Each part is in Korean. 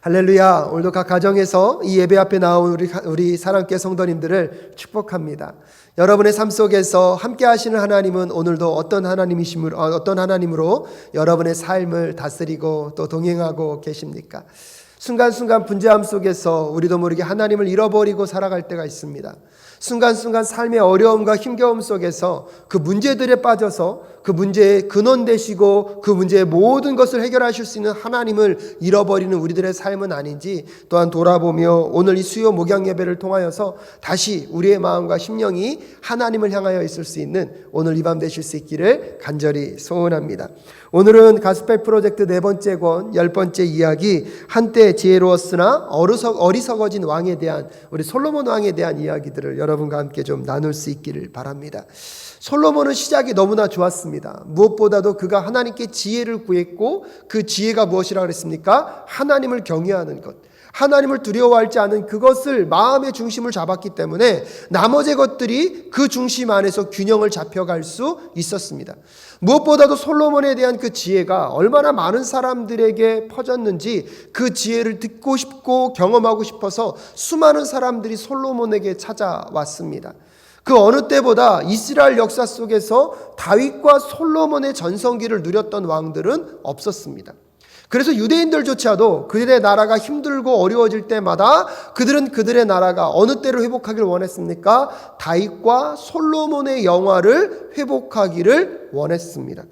할렐루야. 오늘도 각 가정에서 이 예배 앞에 나온 우리 사랑교회 성도님들을 축복합니다. 여러분의 삶 속에서 함께 하시는 하나님은 오늘도 어떤 하나님으로 여러분의 삶을 다스리고 또 동행하고 계십니까? 순간순간 분주함 속에서 우리도 모르게 하나님을 잃어버리고 살아갈 때가 있습니다. 순간순간 삶의 어려움과 힘겨움 속에서 그 문제들에 빠져서 그 문제의 근원 되시고 그 문제의 모든 것을 해결하실 수 있는 하나님을 잃어버리는 우리들의 삶은 아닌지 또한 돌아보며 오늘 이 수요 목양 예배를 통하여서 다시 우리의 마음과 심령이 하나님을 향하여 있을 수 있는 오늘 이 밤 되실 수 있기를 간절히 소원합니다. 오늘은 가스펠 프로젝트 4번째 권 10번째 이야기, 한때 지혜로웠으나 어리석어진 왕에 대한, 우리 솔로몬 왕에 대한 이야기들을 여러분과 함께 좀 나눌 수 있기를 바랍니다. 솔로몬은 시작이 너무나 좋았습니다. 무엇보다도 그가 하나님께 지혜를 구했고, 그 지혜가 무엇이라고 그랬습니까? 하나님을 경외하는 것, 하나님을 두려워하지 않은 그것을 마음의 중심을 잡았기 때문에 나머지 것들이 그 중심 안에서 균형을 잡혀갈 수 있었습니다. 무엇보다도 솔로몬에 대한 그 지혜가 얼마나 많은 사람들에게 퍼졌는지, 그 지혜를 듣고 싶고 경험하고 싶어서 수많은 사람들이 솔로몬에게 찾아왔습니다. 그 어느 때보다 이스라엘 역사 속에서 다윗과 솔로몬의 전성기를 누렸던 왕들은 없었습니다. 그래서 유대인들조차도 그들의 나라가 힘들고 어려워질 때마다 그들은 그들의 나라가 어느 때를 회복하기를 원했습니까? 다윗과 솔로몬의 영화를 회복하기를 원했습니다.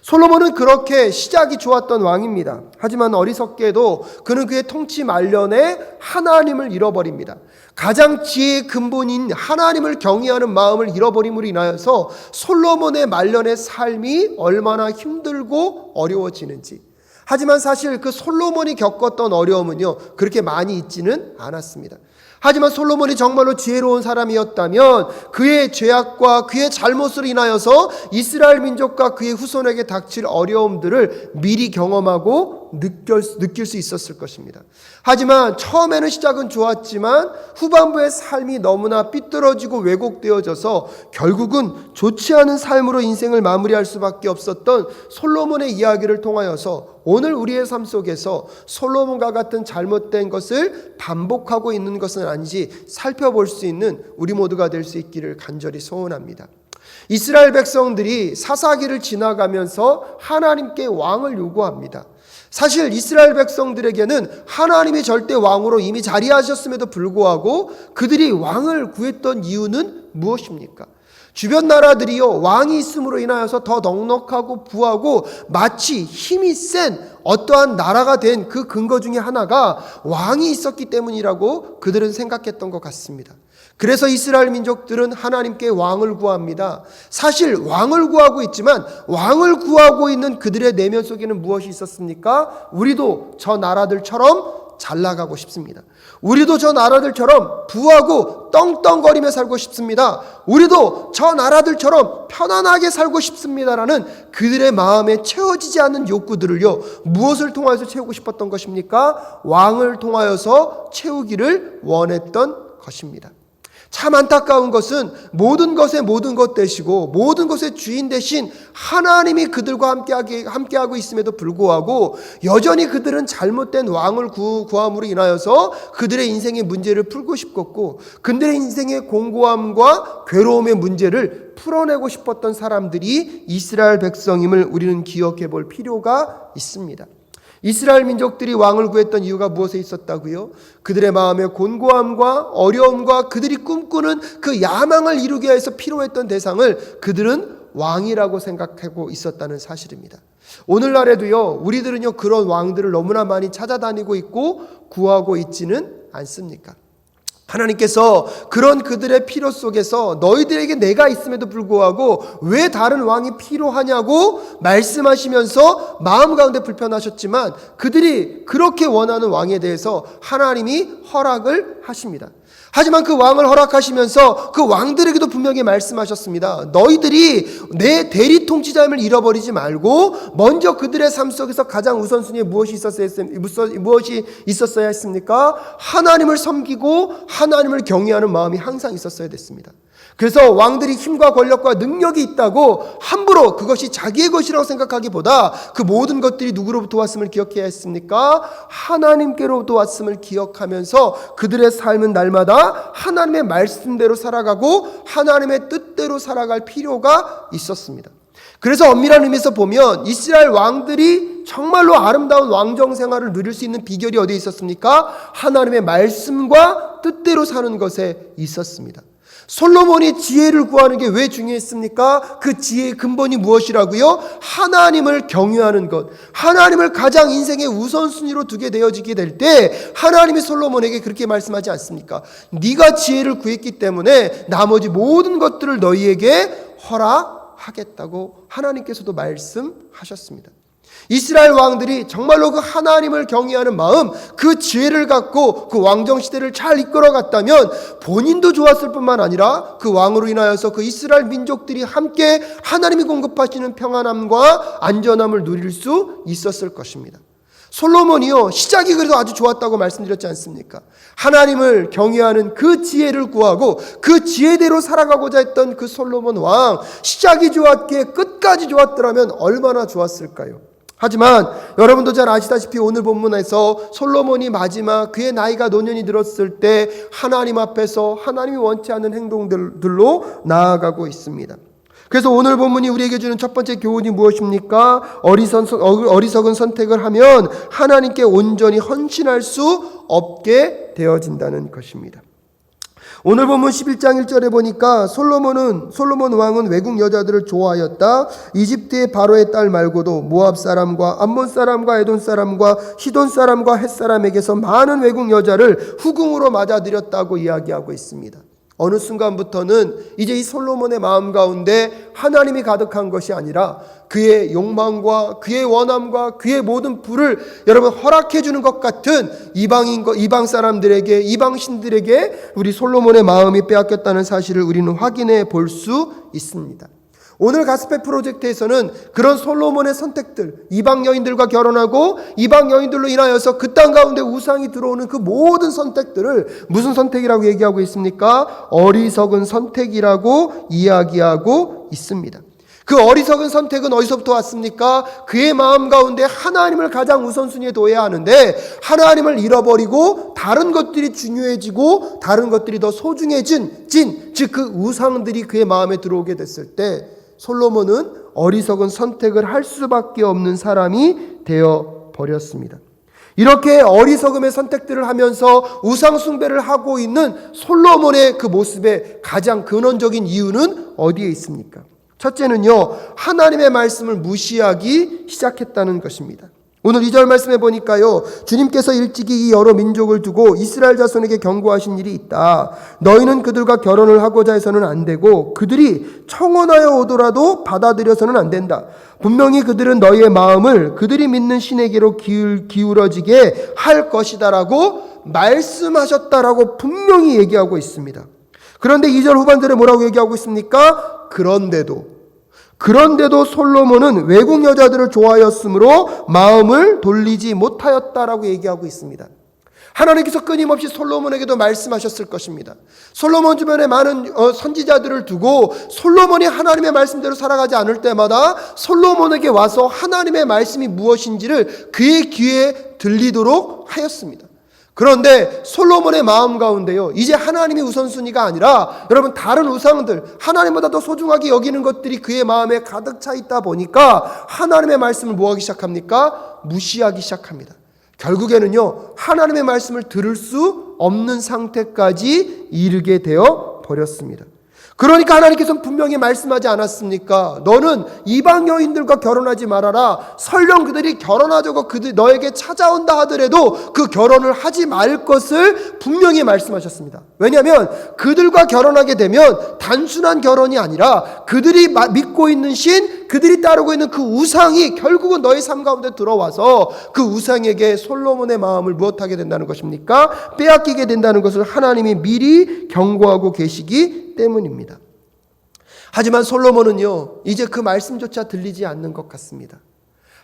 솔로몬은 그렇게 시작이 좋았던 왕입니다. 하지만 어리석게도 그는 그의 통치 말년에 하나님을 잃어버립니다. 가장 지혜의 근본인 하나님을 경외하는 마음을 잃어버림으로 인하여서 솔로몬의 말년의 삶이 얼마나 힘들고 어려워지는지. 하지만 사실 그 솔로몬이 겪었던 어려움은요, 그렇게 많이 있지는 않았습니다. 하지만 솔로몬이 정말로 지혜로운 사람이었다면 그의 죄악과 그의 잘못으로 인하여서 이스라엘 민족과 그의 후손에게 닥칠 어려움들을 미리 경험하고 느낄 수 있었을 것입니다. 하지만 처음에는 시작은 좋았지만 후반부의 삶이 너무나 삐뚤어지고 왜곡되어져서 결국은 좋지 않은 삶으로 인생을 마무리할 수밖에 없었던 솔로몬의 이야기를 통하여서 오늘 우리의 삶 속에서 솔로몬과 같은 잘못된 것을 반복하고 있는 것은 아닌지 살펴볼 수 있는 우리 모두가 될 수 있기를 간절히 소원합니다. 이스라엘 백성들이 사사기를 지나가면서 하나님께 왕을 요구합니다. 사실 이스라엘 백성들에게는 하나님이 절대 왕으로 이미 자리하셨음에도 불구하고 그들이 왕을 구했던 이유는 무엇입니까? 주변 나라들이요, 왕이 있음으로 인하여서 더 넉넉하고 부하고 마치 힘이 센 어떠한 나라가 된 그 근거 중에 하나가 왕이 있었기 때문이라고 그들은 생각했던 것 같습니다. 그래서 이스라엘 민족들은 하나님께 왕을 구합니다. 사실 왕을 구하고 있지만 왕을 구하고 있는 그들의 내면 속에는 무엇이 있었습니까? 우리도 저 나라들처럼 잘 나가고 싶습니다. 우리도 저 나라들처럼 부하고 떵떵거리며 살고 싶습니다. 우리도 저 나라들처럼 편안하게 살고 싶습니다라는 그들의 마음에 채워지지 않는 욕구들을요, 무엇을 통하여서 채우고 싶었던 것입니까? 왕을 통하여서 채우기를 원했던 것입니다. 참 안타까운 것은 모든 것의 모든 것 되시고 모든 것의 주인 되신 하나님이 그들과 함께하고 있음에도 불구하고 여전히 그들은 잘못된 왕을 구함으로 인하여서 그들의 인생의 문제를 풀고 싶었고 그들의 인생의 공고함과 괴로움의 문제를 풀어내고 싶었던 사람들이 이스라엘 백성임을 우리는 기억해 볼 필요가 있습니다. 이스라엘 민족들이 왕을 구했던 이유가 무엇에 있었다고요? 그들의 마음의 곤고함과 어려움과 그들이 꿈꾸는 그 야망을 이루기 위해서 필요했던 대상을 그들은 왕이라고 생각하고 있었다는 사실입니다. 오늘날에도요, 우리들은요, 그런 왕들을 너무나 많이 찾아다니고 있고 구하고 있지는 않습니까? 하나님께서 그런 그들의 필요 속에서 너희들에게 내가 있음에도 불구하고 왜 다른 왕이 필요하냐고 말씀하시면서 마음 가운데 불편하셨지만 그들이 그렇게 원하는 왕에 대해서 하나님이 허락을 하십니다. 하지만 그 왕을 허락하시면서 그 왕들에게도 분명히 말씀하셨습니다. 너희들이 내 대리 통치자임을 잃어버리지 말고 먼저 그들의 삶 속에서 가장 우선순위에 무엇이 있었어야 했습니까? 하나님을 섬기고 하나님을 경외하는 마음이 항상 있었어야 됐습니다. 그래서 왕들이 힘과 권력과 능력이 있다고 함부로 그것이 자기의 것이라고 생각하기보다 그 모든 것들이 누구로부터 왔음을 기억해야 했습니까? 하나님께로부터 왔음을 기억하면서 그들의 삶은 날마다 하나님의 말씀대로 살아가고 하나님의 뜻대로 살아갈 필요가 있었습니다. 그래서 엄밀한 의미에서 보면 이스라엘 왕들이 정말로 아름다운 왕정 생활을 누릴 수 있는 비결이 어디에 있었습니까? 하나님의 말씀과 뜻대로 사는 것에 있었습니다. 솔로몬이 지혜를 구하는 게 왜 중요했습니까? 그 지혜의 근본이 무엇이라고요? 하나님을 경외하는 것, 하나님을 가장 인생의 우선순위로 두게 되어지게 될 때 하나님이 솔로몬에게 그렇게 말씀하지 않습니까? 네가 지혜를 구했기 때문에 나머지 모든 것들을 너희에게 허락하겠다고 하나님께서도 말씀하셨습니다. 이스라엘 왕들이 정말로 그 하나님을 경외하는 마음, 그 지혜를 갖고 그 왕정시대를 잘 이끌어갔다면 본인도 좋았을 뿐만 아니라 그 왕으로 인하여서 그 이스라엘 민족들이 함께 하나님이 공급하시는 평안함과 안전함을 누릴 수 있었을 것입니다. 솔로몬이요, 시작이 그래도 아주 좋았다고 말씀드렸지 않습니까? 하나님을 경외하는 그 지혜를 구하고 그 지혜대로 살아가고자 했던 그 솔로몬 왕, 시작이 좋았기에 끝까지 좋았더라면 얼마나 좋았을까요? 하지만 여러분도 잘 아시다시피 오늘 본문에서 솔로몬이 마지막 그의 나이가 노년이 들었을 때 하나님 앞에서 하나님이 원치 않는 행동들로 나아가고 있습니다. 그래서 오늘 본문이 우리에게 주는 첫 번째 교훈이 무엇입니까? 어리석은 선택을 하면 하나님께 온전히 헌신할 수 없게 되어진다는 것입니다. 오늘 본문 11장 1절에 보니까 솔로몬 왕은 외국 여자들을 좋아하였다. 이집트의 바로의 딸 말고도 모압 사람과 암몬 사람과 에돔 사람과 시돈 사람과 헷 사람에게서 많은 외국 여자를 후궁으로 맞아들였다고 이야기하고 있습니다. 어느 순간부터는 이제 이 솔로몬의 마음 가운데 하나님이 가득한 것이 아니라 그의 욕망과 그의 원함과 그의 모든 불을 여러분 허락해 주는 것 같은 이방 사람들에게, 이방 신들에게 우리 솔로몬의 마음이 빼앗겼다는 사실을 우리는 확인해 볼 수 있습니다. 오늘 가스펠 프로젝트에서는 그런 솔로몬의 선택들, 이방 여인들과 결혼하고 이방 여인들로 인하여서 그 땅 가운데 우상이 들어오는 그 모든 선택들을 무슨 선택이라고 얘기하고 있습니까? 어리석은 선택이라고 이야기하고 있습니다. 그 어리석은 선택은 어디서부터 왔습니까? 그의 마음 가운데 하나님을 가장 우선순위에 둬야 하는데 하나님을 잃어버리고 다른 것들이 중요해지고 다른 것들이 더 소중해진 즉 그 우상들이 그의 마음에 들어오게 됐을 때 솔로몬은 어리석은 선택을 할 수밖에 없는 사람이 되어 버렸습니다. 이렇게 어리석음의 선택들을 하면서 우상 숭배를 하고 있는 솔로몬의 그 모습의 가장 근원적인 이유는 어디에 있습니까? 첫째는요, 하나님의 말씀을 무시하기 시작했다는 것입니다. 오늘 2절 말씀해 보니까요, 주님께서 일찍이 이 여러 민족을 두고 이스라엘 자손에게 경고하신 일이 있다. 너희는 그들과 결혼을 하고자 해서는 안 되고 그들이 청혼하여 오더라도 받아들여서는 안 된다. 분명히 그들은 너희의 마음을 그들이 믿는 신에게로 기울어지게 할 것이다라고 말씀하셨다라고 분명히 얘기하고 있습니다. 그런데 2절 후반절에 뭐라고 얘기하고 있습니까? 그런데도 솔로몬은 외국 여자들을 좋아하였으므로 마음을 돌리지 못하였다라고 얘기하고 있습니다. 하나님께서 끊임없이 솔로몬에게도 말씀하셨을 것입니다. 솔로몬 주변에 많은 선지자들을 두고 솔로몬이 하나님의 말씀대로 살아가지 않을 때마다 솔로몬에게 와서 하나님의 말씀이 무엇인지를 그의 귀에 들리도록 하였습니다. 그런데 솔로몬의 마음 가운데요, 이제 하나님이 우선순위가 아니라 여러분 다른 우상들, 하나님보다 더 소중하게 여기는 것들이 그의 마음에 가득 차 있다 보니까 하나님의 말씀을 뭐하기 시작합니까? 무시하기 시작합니다. 결국에는요, 하나님의 말씀을 들을 수 없는 상태까지 이르게 되어 버렸습니다. 그러니까 하나님께서는 분명히 말씀하지 않았습니까? 너는 이방 여인들과 결혼하지 말아라. 설령 그들이 결혼하자고 너에게 찾아온다 하더라도 그 결혼을 하지 말 것을 분명히 말씀하셨습니다. 왜냐하면 그들과 결혼하게 되면 단순한 결혼이 아니라 그들이 믿고 있는 신, 그들이 따르고 있는 그 우상이 결국은 너의 삶 가운데 들어와서 그 우상에게 솔로몬의 마음을 무엇하게 된다는 것입니까? 빼앗기게 된다는 것을 하나님이 미리 경고하고 계시기 때문입니다. 하지만 솔로몬은요, 이제 그 말씀조차 들리지 않는 것 같습니다.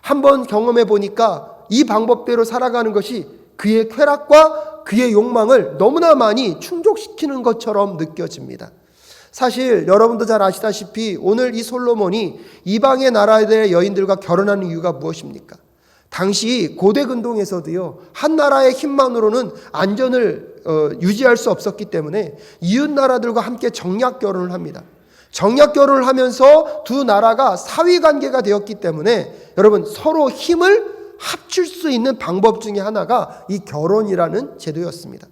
한번 경험해 보니까 이 방법대로 살아가는 것이 그의 쾌락과 그의 욕망을 너무나 많이 충족시키는 것처럼 느껴집니다. 사실 여러분도 잘 아시다시피 오늘 이 솔로몬이 이방의 나라의 여인들과 결혼하는 이유가 무엇입니까? 당시 고대 근동에서도요, 한 나라의 힘만으로는 안전을 유지할 수 없었기 때문에 이웃 나라들과 함께 정략 결혼을 합니다. 정략 결혼을 하면서 두 나라가 사위 관계가 되었기 때문에 여러분, 서로 힘을 합칠 수 있는 방법 중에 하나가 이 결혼이라는 제도였습니다.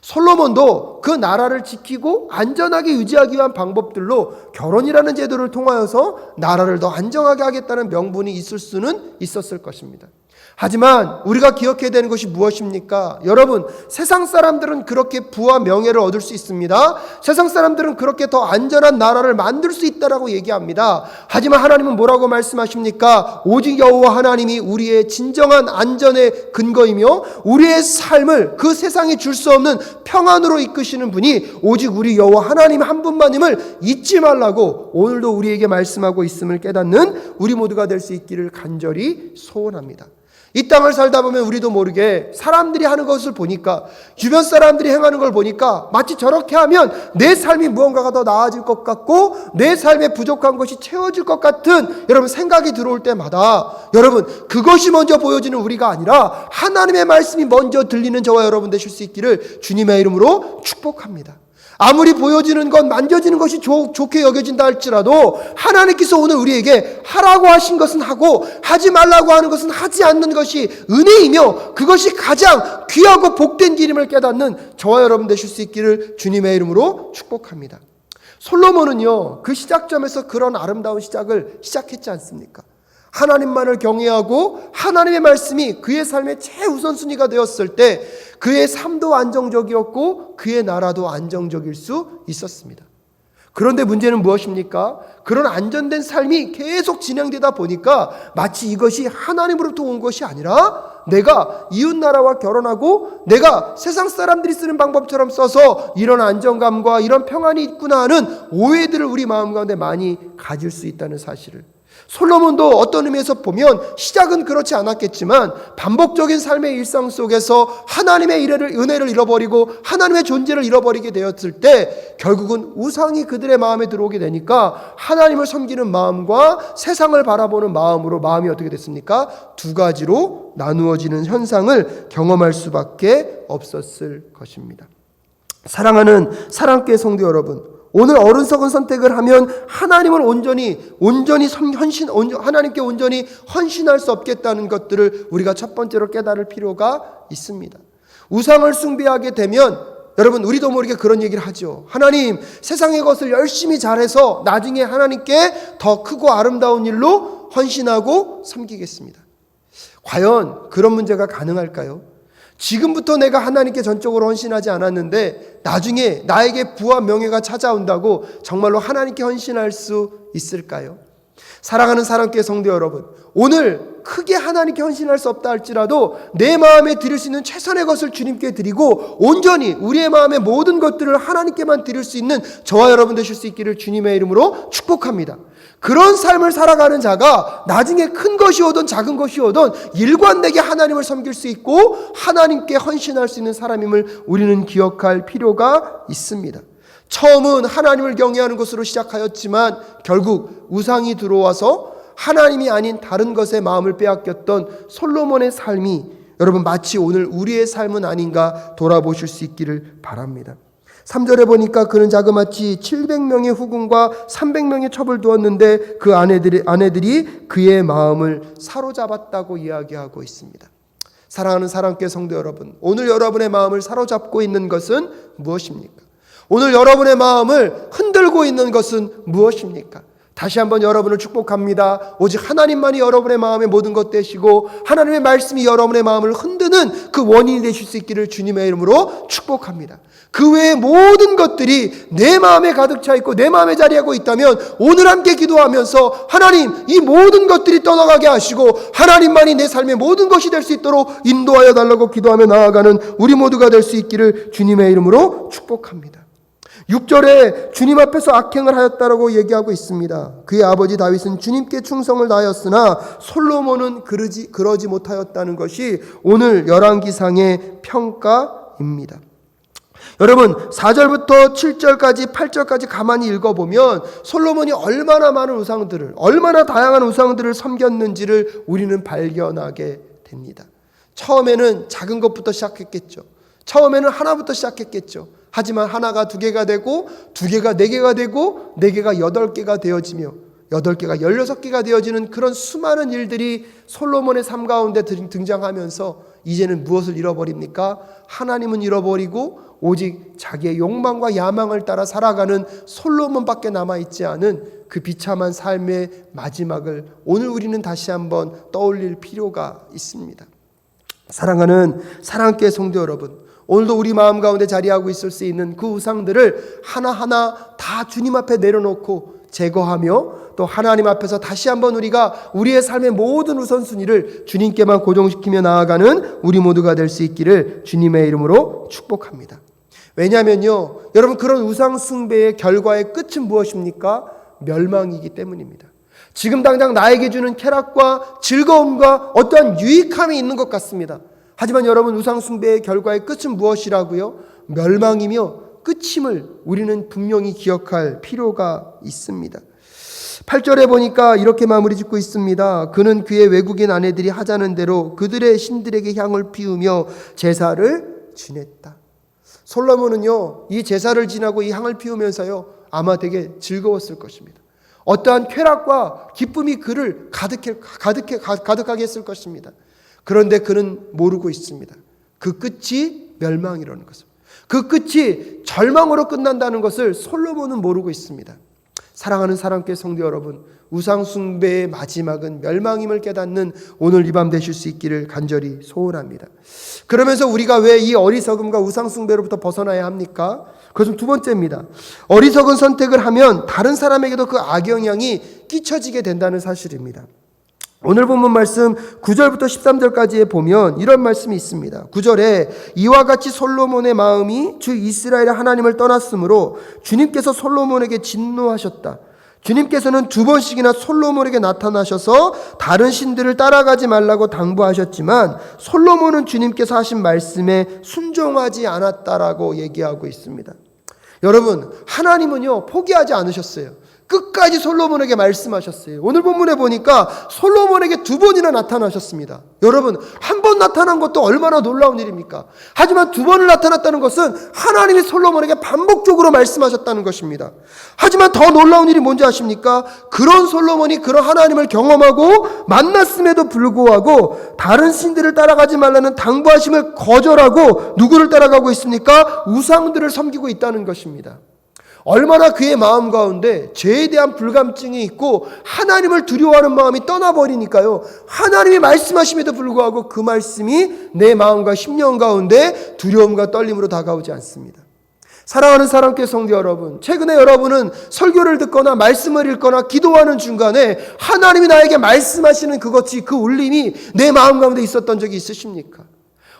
솔로몬도 그 나라를 지키고 안전하게 유지하기 위한 방법들로 결혼이라는 제도를 통하여서 나라를 더 안정하게 하겠다는 명분이 있을 수는 있었을 것입니다. 하지만 우리가 기억해야 되는 것이 무엇입니까? 여러분, 세상 사람들은 그렇게 부와 명예를 얻을 수 있습니다. 세상 사람들은 그렇게 더 안전한 나라를 만들 수 있다라고 얘기합니다. 하지만 하나님은 뭐라고 말씀하십니까? 오직 여호와 하나님이 우리의 진정한 안전의 근거이며 우리의 삶을 그 세상에 줄 수 없는 평안으로 이끄시는 분이 오직 우리 여호와 하나님 한 분만임을 잊지 말라고 오늘도 우리에게 말씀하고 있음을 깨닫는 우리 모두가 될 수 있기를 간절히 소원합니다. 이 땅을 살다 보면 우리도 모르게 사람들이 하는 것을 보니까, 주변 사람들이 행하는 걸 보니까 마치 저렇게 하면 내 삶이 무언가가 더 나아질 것 같고 내 삶에 부족한 것이 채워질 것 같은 여러분 생각이 들어올 때마다 여러분, 그것이 먼저 보여지는 우리가 아니라 하나님의 말씀이 먼저 들리는 저와 여러분 되실 수 있기를 주님의 이름으로 축복합니다. 아무리 보여지는 것, 만져지는 것이 좋게 여겨진다 할지라도 하나님께서 오늘 우리에게 하라고 하신 것은 하고 하지 말라고 하는 것은 하지 않는 것이 은혜이며 그것이 가장 귀하고 복된 길임을 깨닫는 저와 여러분 되실 수 있기를 주님의 이름으로 축복합니다. 솔로몬은요, 그 시작점에서 그런 아름다운 시작을 시작했지 않습니까? 하나님만을 경외하고 하나님의 말씀이 그의 삶의 최우선순위가 되었을 때 그의 삶도 안정적이었고 그의 나라도 안정적일 수 있었습니다. 그런데 문제는 무엇입니까? 그런 안전된 삶이 계속 진행되다 보니까 마치 이것이 하나님으로부터 온 것이 아니라 내가 이웃 나라와 결혼하고 내가 세상 사람들이 쓰는 방법처럼 써서 이런 안정감과 이런 평안이 있구나 하는 오해들을 우리 마음 가운데 많이 가질 수 있다는 사실을, 솔로몬도 어떤 의미에서 보면 시작은 그렇지 않았겠지만 반복적인 삶의 일상 속에서 하나님의 은혜를 잃어버리고 하나님의 존재를 잃어버리게 되었을 때 결국은 우상이 그들의 마음에 들어오게 되니까 하나님을 섬기는 마음과 세상을 바라보는 마음으로 마음이 어떻게 됐습니까? 두 가지로 나누어지는 현상을 경험할 수밖에 없었을 것입니다. 사랑하는 사랑교회 성도 여러분, 오늘 어리석은 선택을 하면 하나님을 하나님께 온전히 헌신할 수 없겠다는 것들을 우리가 첫 번째로 깨달을 필요가 있습니다. 우상을 숭배하게 되면 여러분, 우리도 모르게 그런 얘기를 하죠. 하나님, 세상의 것을 열심히 잘해서 나중에 하나님께 더 크고 아름다운 일로 헌신하고 섬기겠습니다. 과연 그런 문제가 가능할까요? 지금부터 내가 하나님께 전적으로 헌신하지 않았는데 나중에 나에게 부와 명예가 찾아온다고 정말로 하나님께 헌신할 수 있을까요? 사랑하는 사랑교회 성도 여러분, 오늘 크게 하나님께 헌신할 수 없다 할지라도 내 마음에 드릴 수 있는 최선의 것을 주님께 드리고 온전히 우리의 마음의 모든 것들을 하나님께만 드릴 수 있는 저와 여러분 되실 수 있기를 주님의 이름으로 축복합니다. 그런 삶을 살아가는 자가 나중에 큰 것이 오든 작은 것이 오든 일관되게 하나님을 섬길 수 있고 하나님께 헌신할 수 있는 사람임을 우리는 기억할 필요가 있습니다. 처음은 하나님을 경외하는 것으로 시작하였지만 결국 우상이 들어와서 하나님이 아닌 다른 것에 마음을 빼앗겼던 솔로몬의 삶이 여러분 마치 오늘 우리의 삶은 아닌가 돌아보실 수 있기를 바랍니다. 3절에 보니까 그는 자그마치 700명의 후궁과 300명의 첩을 두었는데 그 아내들이 그의 마음을 사로잡았다고 이야기하고 있습니다. 사랑하는 사랑교회 성도 여러분, 오늘 여러분의 마음을 사로잡고 있는 것은 무엇입니까? 오늘 여러분의 마음을 흔들고 있는 것은 무엇입니까? 다시 한번 여러분을 축복합니다. 오직 하나님만이 여러분의 마음의 모든 것 되시고 하나님의 말씀이 여러분의 마음을 흔드는 그 원인이 되실 수 있기를 주님의 이름으로 축복합니다. 그 외의 모든 것들이 내 마음에 가득 차 있고 내 마음에 자리하고 있다면 오늘 함께 기도하면서 하나님, 이 모든 것들이 떠나가게 하시고 하나님만이 내 삶의 모든 것이 될 수 있도록 인도하여 달라고 기도하며 나아가는 우리 모두가 될 수 있기를 주님의 이름으로 축복합니다. 6절에 주님 앞에서 악행을 하였다라고 얘기하고 있습니다. 그의 아버지 다윗은 주님께 충성을 다하였으나 솔로몬은 그러지 못하였다는 것이 오늘 열왕기상의 평가입니다. 여러분 4절부터 7절까지 8절까지 가만히 읽어보면 솔로몬이 얼마나 많은 우상들을, 얼마나 다양한 우상들을 섬겼는지를 우리는 발견하게 됩니다. 처음에는 작은 것부터 시작했겠죠. 처음에는 하나부터 시작했겠죠. 하지만 하나가 2개가 되고 2개가 4개가 되고 4개가 8개가 되어지며 8개가 16개가 되어지는 그런 수많은 일들이 솔로몬의 삶 가운데 등장하면서 이제는 무엇을 잃어버립니까? 하나님은 잃어버리고 오직 자기의 욕망과 야망을 따라 살아가는 솔로몬밖에 남아있지 않은 그 비참한 삶의 마지막을 오늘 우리는 다시 한번 떠올릴 필요가 있습니다. 사랑하는 사랑교회 성도 여러분, 오늘도 우리 마음 가운데 자리하고 있을 수 있는 그 우상들을 하나하나 다 주님 앞에 내려놓고 제거하며 또 하나님 앞에서 다시 한번 우리가 우리의 삶의 모든 우선순위를 주님께만 고정시키며 나아가는 우리 모두가 될 수 있기를 주님의 이름으로 축복합니다. 왜냐하면요, 여러분, 그런 우상 숭배의 결과의 끝은 무엇입니까? 멸망이기 때문입니다. 지금 당장 나에게 주는 쾌락과 즐거움과 어떠한 유익함이 있는 것 같습니다. 하지만 여러분, 우상 숭배의 결과의 끝은 무엇이라고요? 멸망이며 끝임을 우리는 분명히 기억할 필요가 있습니다. 8절에 보니까 이렇게 마무리 짓고 있습니다. 그는 그의 외국인 아내들이 하자는 대로 그들의 신들에게 향을 피우며 제사를 지냈다. 솔로몬은요, 이 제사를 지나고 이 향을 피우면서요, 아마 되게 즐거웠을 것입니다. 어떠한 쾌락과 기쁨이 그를 가득하게 했을 것입니다. 그런데 그는 모르고 있습니다. 그 끝이 멸망이라는 것을, 그 끝이 절망으로 끝난다는 것을 솔로몬은 모르고 있습니다. 사랑하는 사랑교회 성도 여러분, 우상 숭배의 마지막은 멸망임을 깨닫는 오늘 이 밤 되실 수 있기를 간절히 소원합니다. 그러면서 우리가 왜 이 어리석음과 우상 숭배로부터 벗어나야 합니까? 그것은 2번째입니다. 어리석은 선택을 하면 다른 사람에게도 그 악영향이 끼쳐지게 된다는 사실입니다. 오늘 본문 말씀 9절부터 13절까지에 보면 이런 말씀이 있습니다. 9절에 이와 같이 솔로몬의 마음이 주 이스라엘의 하나님을 떠났으므로 주님께서 솔로몬에게 진노하셨다. 주님께서는 2번씩이나 솔로몬에게 나타나셔서 다른 신들을 따라가지 말라고 당부하셨지만 솔로몬은 주님께서 하신 말씀에 순종하지 않았다라고 얘기하고 있습니다. 여러분, 하나님은요, 포기하지 않으셨어요. 끝까지 솔로몬에게 말씀하셨어요. 오늘 본문에 보니까 솔로몬에게 2번이나 나타나셨습니다. 여러분, 한 번 나타난 것도 얼마나 놀라운 일입니까? 하지만 2번을 나타났다는 것은 하나님이 솔로몬에게 반복적으로 말씀하셨다는 것입니다. 하지만 더 놀라운 일이 뭔지 아십니까? 그런 솔로몬이 그런 하나님을 경험하고 만났음에도 불구하고 다른 신들을 따라가지 말라는 당부하심을 거절하고 누구를 따라가고 있습니까? 우상들을 섬기고 있다는 것입니다. 얼마나 그의 마음 가운데 죄에 대한 불감증이 있고 하나님을 두려워하는 마음이 떠나버리니까요, 하나님이 말씀하심에도 불구하고 그 말씀이 내 마음과 심령 가운데 두려움과 떨림으로 다가오지 않습니다. 사랑하는 사랑교회 성도 여러분, 최근에 여러분은 설교를 듣거나 말씀을 읽거나 기도하는 중간에 하나님이 나에게 말씀하시는 그것이, 그 울림이 내 마음 가운데 있었던 적이 있으십니까?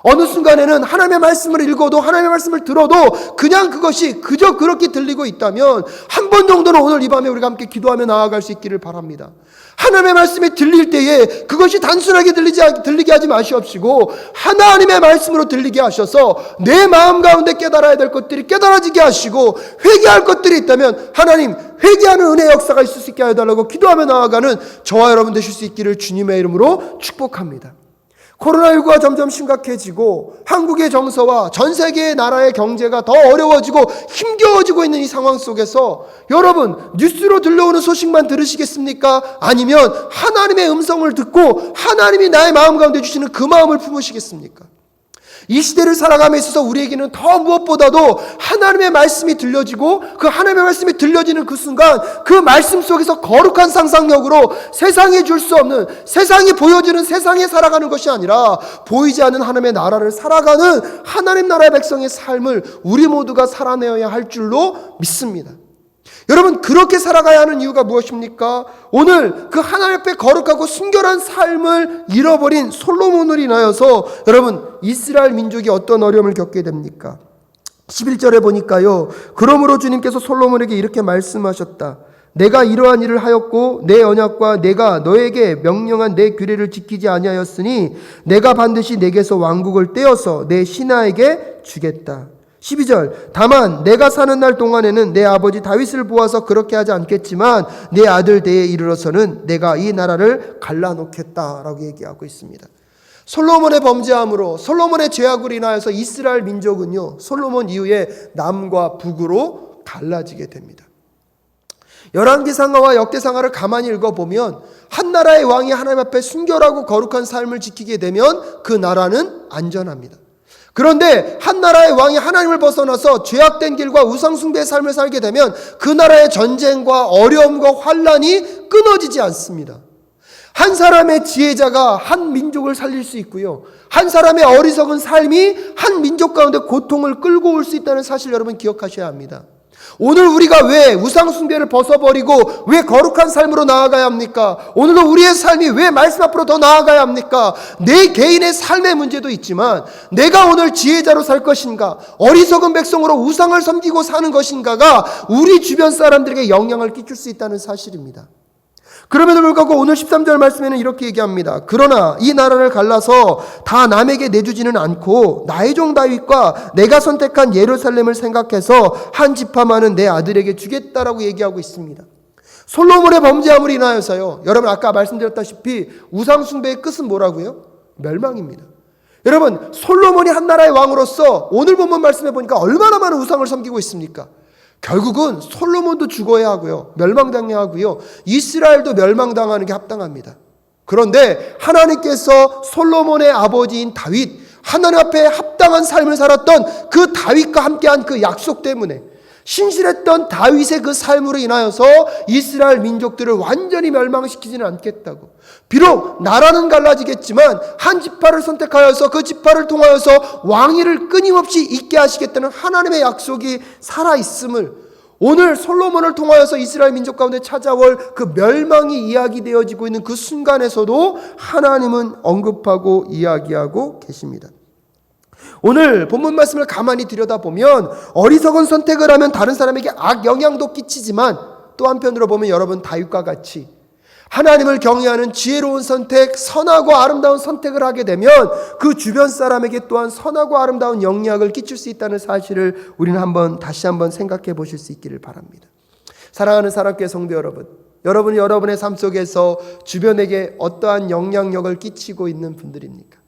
어느 순간에는 하나님의 말씀을 읽어도, 하나님의 말씀을 들어도 그냥 그것이 그저 그렇게 들리고 있다면 한 번 정도는 오늘 이 밤에 우리가 함께 기도하며 나아갈 수 있기를 바랍니다. 하나님의 말씀이 들릴 때에 그것이 단순하게 들리게 하지 마시옵시고 하나님의 말씀으로 들리게 하셔서 내 마음 가운데 깨달아야 될 것들이 깨달아지게 하시고, 회개할 것들이 있다면 하나님 회개하는 은혜의 역사가 있을 수 있게 해달라고 기도하며 나아가는 저와 여러분 되실 수 있기를 주님의 이름으로 축복합니다. 코로나19가 점점 심각해지고 한국의 정서와 전 세계의 나라의 경제가 더 어려워지고 힘겨워지고 있는 이 상황 속에서 여러분, 뉴스로 들려오는 소식만 들으시겠습니까? 아니면 하나님의 음성을 듣고 하나님이 나의 마음 가운데 주시는 그 마음을 품으시겠습니까? 이 시대를 살아감에 있어서 우리에게는 더 무엇보다도 하나님의 말씀이 들려지고, 그 하나님의 말씀이 들려지는 그 순간 그 말씀 속에서 거룩한 상상력으로 세상이 줄 수 없는, 세상이 보여지는 세상에 살아가는 것이 아니라 보이지 않는 하나님의 나라를 살아가는 하나님 나라의 백성의 삶을 우리 모두가 살아내어야 할 줄로 믿습니다. 여러분, 그렇게 살아가야 하는 이유가 무엇입니까? 오늘 그 하나님 앞에 거룩하고 순결한 삶을 잃어버린 솔로몬을 인하여서 여러분, 이스라엘 민족이 어떤 어려움을 겪게 됩니까? 11절에 보니까요, 그러므로 주님께서 솔로몬에게 이렇게 말씀하셨다. 내가 이러한 일을 하였고 내 언약과 내가 너에게 명령한 내 규례를 지키지 아니하였으니 내가 반드시 내게서 왕국을 떼어서 내 신하에게 주겠다. 12절 다만 내가 사는 날 동안에는 내 아버지 다윗을 보아서 그렇게 하지 않겠지만 내 아들 때에 이르러서는 내가 이 나라를 갈라놓겠다라고 얘기하고 있습니다. 솔로몬의 범죄함으로 솔로몬의 죄악으로 인하여서 이스라엘 민족은요 솔로몬 이후에 남과 북으로 갈라지게 됩니다. 열왕기상하와 역대상하를 가만히 읽어보면 한 나라의 왕이 하나님 앞에 순결하고 거룩한 삶을 지키게 되면 그 나라는 안전합니다. 그런데 한 나라의 왕이 하나님을 벗어나서 죄악된 길과 우상숭배의 삶을 살게 되면 그 나라의 전쟁과 어려움과 환란이 끊어지지 않습니다. 한 사람의 지혜자가 한 민족을 살릴 수 있고요, 한 사람의 어리석은 삶이 한 민족 가운데 고통을 끌고 올 수 있다는 사실 여러분 기억하셔야 합니다. 오늘 우리가 왜 우상숭배를 벗어버리고 왜 거룩한 삶으로 나아가야 합니까? 오늘도 우리의 삶이 왜 말씀 앞으로 더 나아가야 합니까? 내 개인의 삶의 문제도 있지만 내가 오늘 지혜자로 살 것인가, 어리석은 백성으로 우상을 섬기고 사는 것인가가 우리 주변 사람들에게 영향을 끼칠 수 있다는 사실입니다. 그럼에도 불구하고 오늘 13절 말씀에는 이렇게 얘기합니다. 그러나 이 나라를 갈라서 다 남에게 내주지는 않고 나의 종 다윗과 내가 선택한 예루살렘을 생각해서 한 지파만은 내 아들에게 주겠다라고 얘기하고 있습니다. 솔로몬의 범죄함으로 인하여서요, 여러분 아까 말씀드렸다시피 우상숭배의 끝은 뭐라고요? 멸망입니다. 여러분 솔로몬이 한 나라의 왕으로서 오늘 본문 말씀해 보니까 얼마나 많은 우상을 섬기고 있습니까? 결국은 솔로몬도 죽어야 하고요, 멸망당해야 하고요, 이스라엘도 멸망당하는 게 합당합니다. 그런데 하나님께서 솔로몬의 아버지인 다윗, 하나님 앞에 합당한 삶을 살았던 그 다윗과 함께한 그 약속 때문에, 신실했던 다윗의 그 삶으로 인하여서 이스라엘 민족들을 완전히 멸망시키지는 않겠다고, 비록 나라는 갈라지겠지만 한 지파를 선택하여서 그 지파를 통하여서 왕위를 끊임없이 있게 하시겠다는 하나님의 약속이 살아있음을 오늘 솔로몬을 통하여서 이스라엘 민족 가운데 찾아올 그 멸망이 이야기되어지고 있는 그 순간에서도 하나님은 언급하고 이야기하고 계십니다. 오늘 본문 말씀을 가만히 들여다보면 어리석은 선택을 하면 다른 사람에게 악영향도 끼치지만 또 한편으로 보면 여러분 다윗과 같이 하나님을 경외하는 지혜로운 선택, 선하고 아름다운 선택을 하게 되면 그 주변 사람에게 또한 선하고 아름다운 영향을 끼칠 수 있다는 사실을 우리는 다시 한번 생각해 보실 수 있기를 바랍니다. 사랑하는 사랑교회 성도 여러분, 여러분이 여러분의 삶 속에서 주변에게 어떠한 영향력을 끼치고 있는 분들입니까?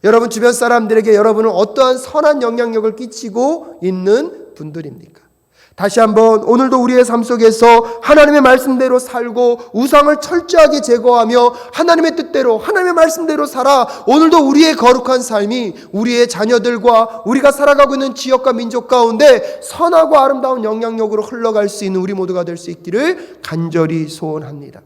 여러분 주변 사람들에게 여러분은 어떠한 선한 영향력을 끼치고 있는 분들입니까? 다시 한번 오늘도 우리의 삶 속에서 하나님의 말씀대로 살고 우상을 철저하게 제거하며 하나님의 뜻대로 하나님의 말씀대로 살아 오늘도 우리의 거룩한 삶이 우리의 자녀들과 우리가 살아가고 있는 지역과 민족 가운데 선하고 아름다운 영향력으로 흘러갈 수 있는 우리 모두가 될 수 있기를 간절히 소원합니다.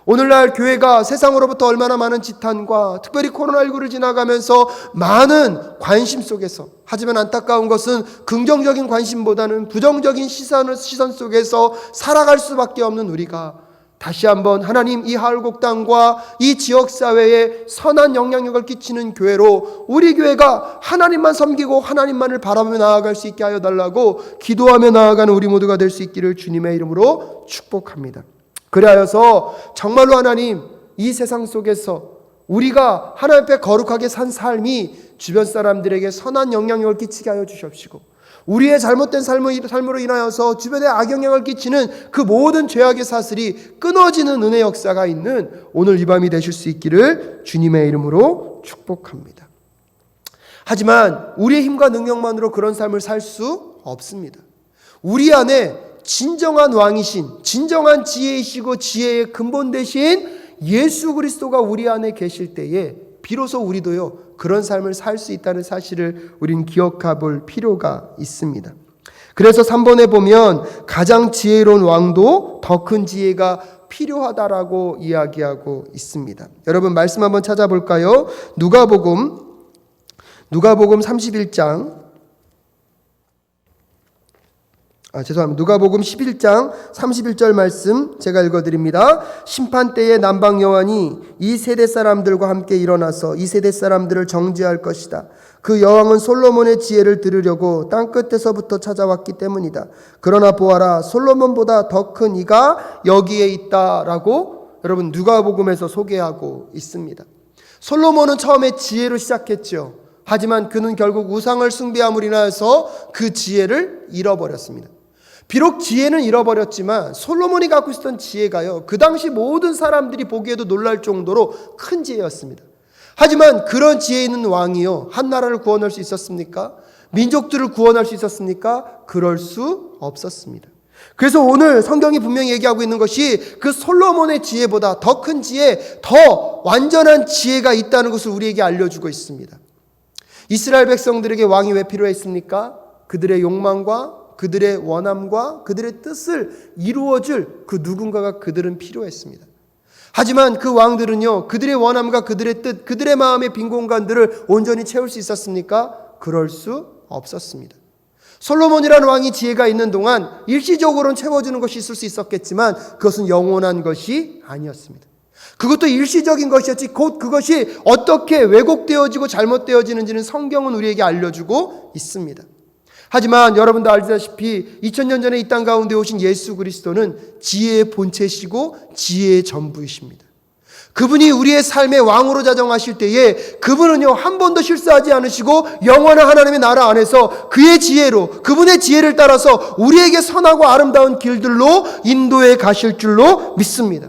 오늘날 교회가 세상으로부터 얼마나 많은 지탄과 특별히 코로나19를 지나가면서 많은 관심 속에서, 하지만 안타까운 것은 긍정적인 관심보다는 부정적인 시선 속에서 살아갈 수밖에 없는 우리가 다시 한번 하나님 이 하을곡당과 이 지역사회에 선한 영향력을 끼치는 교회로 우리 교회가 하나님만 섬기고 하나님만을 바라보며 나아갈 수 있게 하여 달라고 기도하며 나아가는 우리 모두가 될 수 있기를 주님의 이름으로 축복합니다. 그리하여서 정말로 하나님 이 세상 속에서 우리가 하나님 앞에 거룩하게 산 삶이 주변 사람들에게 선한 영향력을 끼치게 하여 주시옵시고 우리의 잘못된 삶으로 인하여서 주변에 악영향을 끼치는 그 모든 죄악의 사슬이 끊어지는 은혜 역사가 있는 오늘 이 밤이 되실 수 있기를 주님의 이름으로 축복합니다. 하지만 우리의 힘과 능력만으로 그런 삶을 살 수 없습니다. 우리 안에 진정한 왕이신, 진정한 지혜이시고 지혜의 근본 되신 예수 그리스도가 우리 안에 계실 때에 비로소 우리도요 그런 삶을 살 수 있다는 사실을 우린 기억해 볼 필요가 있습니다. 그래서 3번에 보면 가장 지혜로운 왕도 더 큰 지혜가 필요하다라고 이야기하고 있습니다. 여러분 말씀 한번 찾아볼까요? 누가복음 31장 누가복음 11장 31절 말씀 제가 읽어드립니다. 심판 때에 남방 여왕이 이 세대 사람들과 함께 일어나서 이 세대 사람들을 정죄할 것이다. 그 여왕은 솔로몬의 지혜를 들으려고 땅끝에서부터 찾아왔기 때문이다. 그러나 보아라, 솔로몬보다 더 큰 이가 여기에 있다라고 여러분 누가복음에서 소개하고 있습니다. 솔로몬은 처음에 지혜로 시작했죠. 하지만 그는 결국 우상을 숭배함으로 인하여서 그 지혜를 잃어버렸습니다. 비록 지혜는 잃어버렸지만 솔로몬이 갖고 있었던 지혜가요, 그 당시 모든 사람들이 보기에도 놀랄 정도로 큰 지혜였습니다. 하지만 그런 지혜 있는 왕이요, 한 나라를 구원할 수 있었습니까? 민족들을 구원할 수 있었습니까? 그럴 수 없었습니다. 그래서 오늘 성경이 분명히 얘기하고 있는 것이 그 솔로몬의 지혜보다 더 큰 지혜, 더 완전한 지혜가 있다는 것을 우리에게 알려주고 있습니다. 이스라엘 백성들에게 왕이 왜 필요했습니까? 그들의 욕망과 그들의 원함과 그들의 뜻을 이루어줄 그 누군가가 그들은 필요했습니다. 하지만 그 왕들은요, 그들의 원함과 그들의 뜻, 그들의 마음의 빈 공간들을 온전히 채울 수 있었습니까? 그럴 수 없었습니다. 솔로몬이라는 왕이 지혜가 있는 동안 일시적으로는 채워주는 것이 있을 수 있었겠지만 그것은 영원한 것이 아니었습니다. 그것도 일시적인 것이었지 곧 그것이 어떻게 왜곡되어지고 잘못되어지는지는 성경은 우리에게 알려주고 있습니다. 하지만 여러분도 알다시피 2000년 전에 이 땅 가운데 오신 예수 그리스도는 지혜의 본체시고 지혜의 전부이십니다. 그분이 우리의 삶의 왕으로 자정하실 때에 그분은요, 한 번도 실수하지 않으시고 영원한 하나님의 나라 안에서 그의 지혜로, 그분의 지혜를 따라서 우리에게 선하고 아름다운 길들로 인도해 가실 줄로 믿습니다.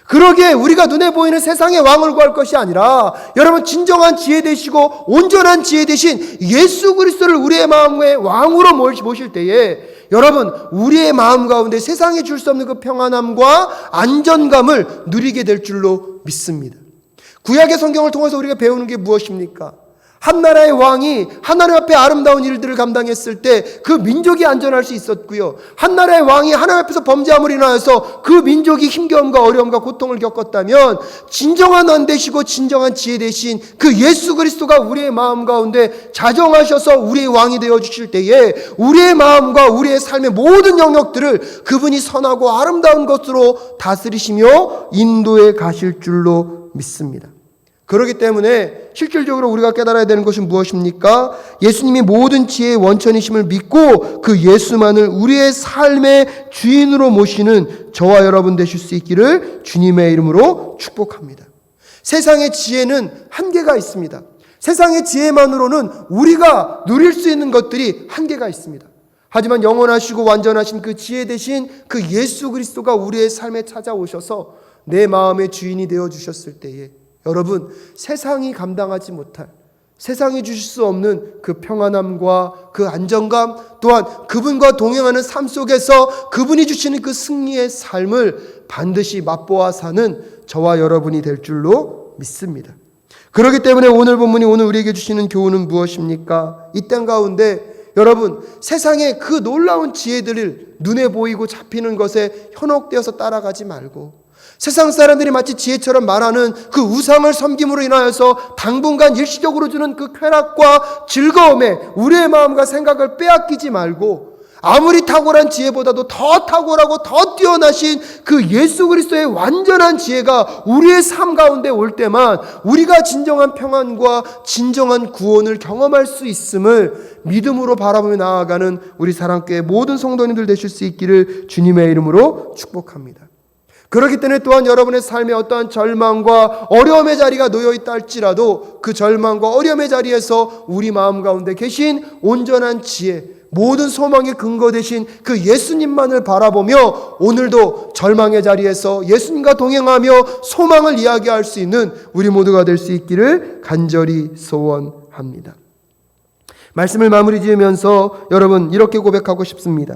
그러기에 우리가 눈에 보이는 세상의 왕을 구할 것이 아니라 여러분, 진정한 지혜 되시고 온전한 지혜 되신 예수 그리스도를 우리의 마음의 왕으로 모실 때에 여러분, 우리의 마음 가운데 세상에 줄 수 없는 그 평안함과 안전감을 누리게 될 줄로 믿습니다. 구약의 성경을 통해서 우리가 배우는 게 무엇입니까? 한 나라의 왕이 하나님 앞에 아름다운 일들을 감당했을 때 그 민족이 안전할 수 있었고요, 한 나라의 왕이 하나님 앞에서 범죄함으로 인하여서 그 민족이 힘겨움과 어려움과 고통을 겪었다면 진정한 왕 되시고 진정한 지혜 되신 그 예수 그리스도가 우리의 마음 가운데 자정하셔서 우리의 왕이 되어주실 때에 우리의 마음과 우리의 삶의 모든 영역들을 그분이 선하고 아름다운 것으로 다스리시며 인도해 가실 줄로 믿습니다. 그렇기 때문에 실질적으로 우리가 깨달아야 되는 것은 무엇입니까? 예수님이 모든 지혜의 원천이심을 믿고 그 예수만을 우리의 삶의 주인으로 모시는 저와 여러분 되실 수 있기를 주님의 이름으로 축복합니다. 세상의 지혜는 한계가 있습니다. 세상의 지혜만으로는 우리가 누릴 수 있는 것들이 한계가 있습니다. 하지만 영원하시고 완전하신 그 지혜 대신 그 예수 그리스도가 우리의 삶에 찾아오셔서 내 마음의 주인이 되어주셨을 때에 여러분, 세상이 감당하지 못할, 세상이 주실 수 없는 그 평안함과 그 안정감, 또한 그분과 동행하는 삶 속에서 그분이 주시는 그 승리의 삶을 반드시 맛보아 사는 저와 여러분이 될 줄로 믿습니다. 그렇기 때문에 오늘 본문이 오늘 우리에게 주시는 교훈은 무엇입니까? 이 땅 가운데 여러분, 세상의 그 놀라운 지혜들을 눈에 보이고 잡히는 것에 현혹되어서 따라가지 말고 세상 사람들이 마치 지혜처럼 말하는 그 우상을 섬김으로 인하여서 당분간 일시적으로 주는 그 쾌락과 즐거움에 우리의 마음과 생각을 빼앗기지 말고 아무리 탁월한 지혜보다도 더 탁월하고 더 뛰어나신 그 예수 그리스도의 완전한 지혜가 우리의 삶 가운데 올 때만 우리가 진정한 평안과 진정한 구원을 경험할 수 있음을 믿음으로 바라보며 나아가는 우리 사랑교회 모든 성도님들 되실 수 있기를 주님의 이름으로 축복합니다. 그렇기 때문에 또한 여러분의 삶에 어떠한 절망과 어려움의 자리가 놓여있다 할지라도 그 절망과 어려움의 자리에서 우리 마음 가운데 계신 온전한 지혜, 모든 소망의 근거 되신 그 예수님만을 바라보며 오늘도 절망의 자리에서 예수님과 동행하며 소망을 이야기할 수 있는 우리 모두가 될 수 있기를 간절히 소원합니다. 말씀을 마무리 지으면서 여러분, 이렇게 고백하고 싶습니다.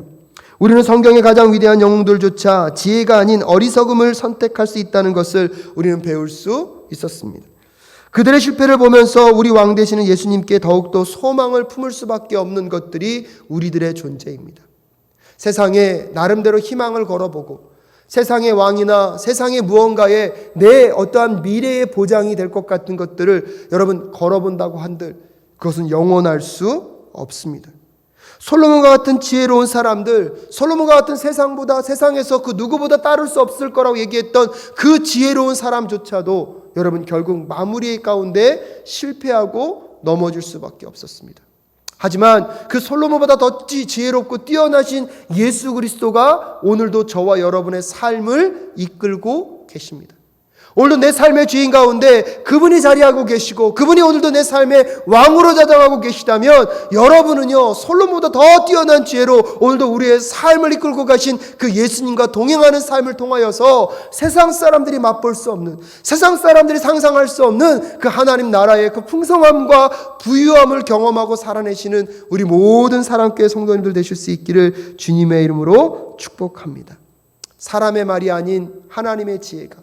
우리는 성경의 가장 위대한 영웅들조차 지혜가 아닌 어리석음을 선택할 수 있다는 것을 우리는 배울 수 있었습니다. 그들의 실패를 보면서 우리 왕 되시는 예수님께 더욱더 소망을 품을 수밖에 없는 것들이 우리들의 존재입니다. 세상에 나름대로 희망을 걸어보고 세상의 왕이나 세상의 무언가에 내 어떠한 미래의 보장이 될 것 같은 것들을 여러분 걸어본다고 한들 그것은 영원할 수 없습니다. 솔로몬과 같은 지혜로운 사람들, 솔로몬과 같은 세상에서 그 누구보다 따를 수 없을 거라고 얘기했던 그 지혜로운 사람조차도 여러분 결국 마무리 가운데 실패하고 넘어질 수밖에 없었습니다. 하지만 그 솔로몬보다 더 지혜롭고 뛰어나신 예수 그리스도가 오늘도 저와 여러분의 삶을 이끌고 계십니다. 오늘도 내 삶의 주인 가운데 그분이 자리하고 계시고 그분이 오늘도 내 삶의 왕으로 자정하고 계시다면 여러분은요 솔로몬보다 더 뛰어난 지혜로 오늘도 우리의 삶을 이끌고 가신 그 예수님과 동행하는 삶을 통하여서 세상 사람들이 맛볼 수 없는, 세상 사람들이 상상할 수 없는 그 하나님 나라의 그 풍성함과 부유함을 경험하고 살아내시는 우리 모든 사랑교회 성도님들 되실 수 있기를 주님의 이름으로 축복합니다. 사람의 말이 아닌 하나님의 지혜가,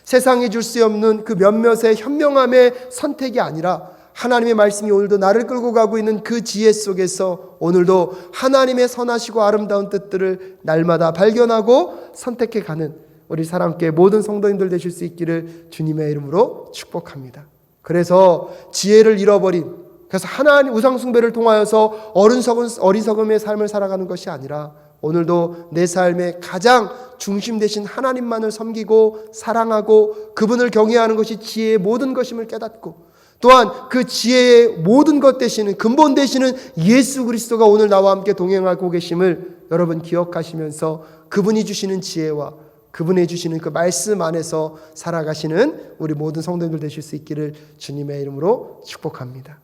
세상이 줄 수 없는 그 몇몇의 현명함의 선택이 아니라 하나님의 말씀이 오늘도 나를 끌고 가고 있는 그 지혜 속에서 오늘도 하나님의 선하시고 아름다운 뜻들을 날마다 발견하고 선택해 가는 우리 사랑교회 모든 성도님들 되실 수 있기를 주님의 이름으로 축복합니다. 그래서 지혜를 잃어버린, 그래서 하나님 우상 숭배를 통하여서 어리석음의 삶을 살아가는 것이 아니라 오늘도 내 삶의 가장 중심 되신 하나님만을 섬기고 사랑하고 그분을 경외하는 것이 지혜의 모든 것임을 깨닫고 또한 그 지혜의 모든 것 되시는 근본 되시는 예수 그리스도가 오늘 나와 함께 동행하고 계심을 여러분 기억하시면서 그분이 주시는 지혜와 그분이 주시는 그 말씀 안에서 살아가시는 우리 모든 성도님들 되실 수 있기를 주님의 이름으로 축복합니다.